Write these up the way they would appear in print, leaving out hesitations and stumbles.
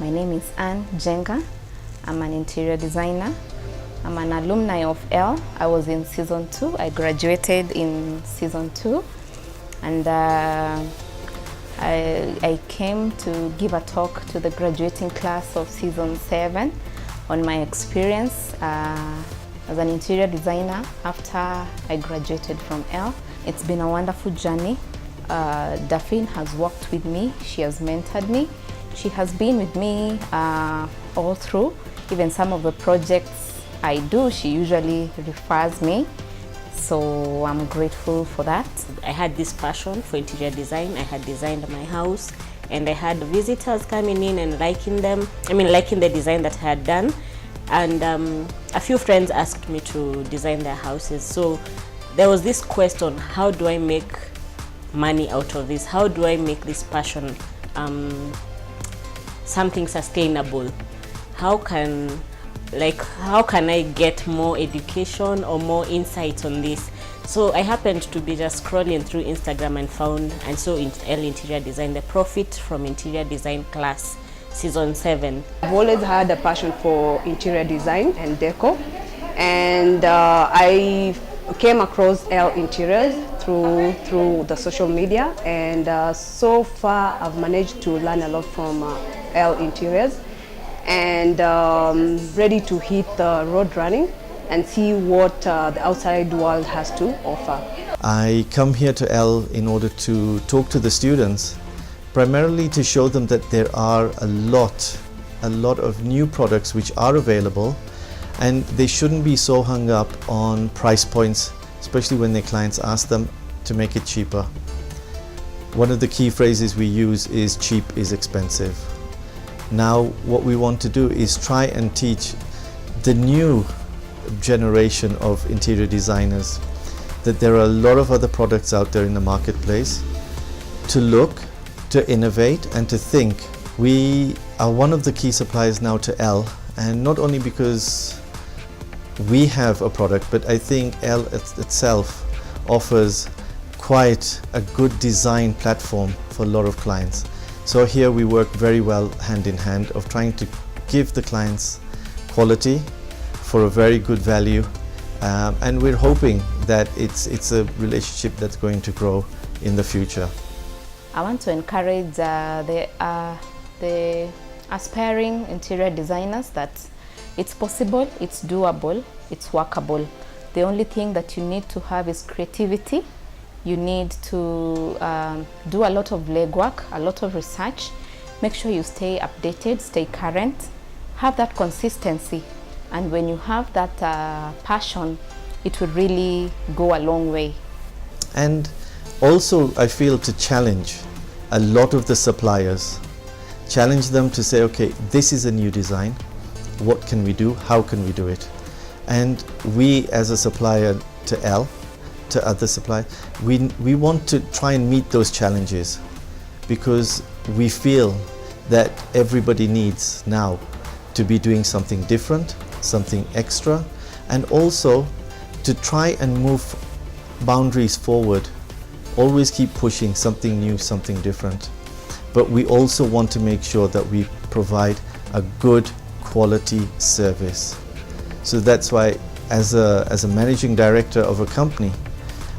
My name is Anne Jenga. I'm an interior designer. I'm an alumni of L. I was in season 2. I graduated in season 2. And I came to give a talk to the graduating class of season 7 on my experience as an interior designer after I graduated from L. It's been a wonderful journey. Daphne has worked with me. She has mentored me. She has been with me all through. Even some of the projects I do, she usually refers me. So I'm grateful for that. I had this passion for interior design. I had designed my house and I had visitors coming in and liking the design that I had done. And a few friends asked me to design their houses. So there was this quest on how do I make money out of this? How do I make this passion something sustainable? How can I get more education or more insights on this? So I happened to be just scrolling through Instagram and saw in L Interior Design, the Profit from Interior Design class, season 7. I've always had a passion for interior design and decor, and I came across L Interiors through the social media, and so far I've managed to learn a lot from L Interiors, and ready to hit the road running and see what the outside world has to offer. I come here to L in order to talk to the students, primarily to show them that there are a lot of new products which are available, and they shouldn't be so hung up on price points, especially when their clients ask them to make it cheaper. One of the key phrases we use is cheap is expensive. Now what we want to do is try and teach the new generation of interior designers that there are a lot of other products out there in the marketplace to look, to innovate and to think. We are one of the key suppliers now to L, and not only because we have a product, but I think L itself offers quite a good design platform for a lot of clients. So here we work very well hand in hand of trying to give the clients quality for a very good value, and we're hoping that it's a relationship that's going to grow in the future. I want to encourage the aspiring interior designers that it's possible, it's doable, it's workable. The only thing that you need to have is creativity. You need to do a lot of legwork, a lot of research. Make sure you stay updated, stay current, have that consistency. And when you have that passion, it will really go a long way. And also, I feel to challenge a lot of the suppliers, challenge them to say, okay, this is a new design. What can we do? How can we do it? And we, as a supplier to L, to other suppliers, we want to try and meet those challenges, because we feel that everybody needs now to be doing something different, something extra, and also to try and move boundaries forward. Always keep pushing something new, something different. But we also want to make sure that we provide a good quality service. So that's why as a managing director of a company,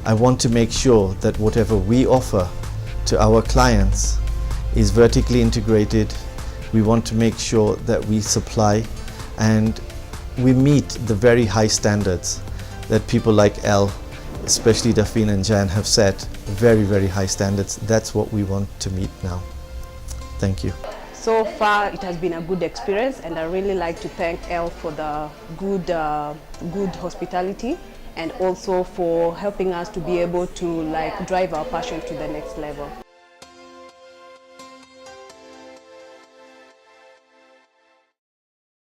I want to make sure that whatever we offer to our clients is vertically integrated. We want to make sure that we supply and we meet the very high standards that people like L, especially Daphne and Jan, have set. Very, very high standards. That's what we want to meet now. Thank you. So far it has been a good experience, and I really like to thank L for the good hospitality, and also for helping us to be able to drive our passion to the next level.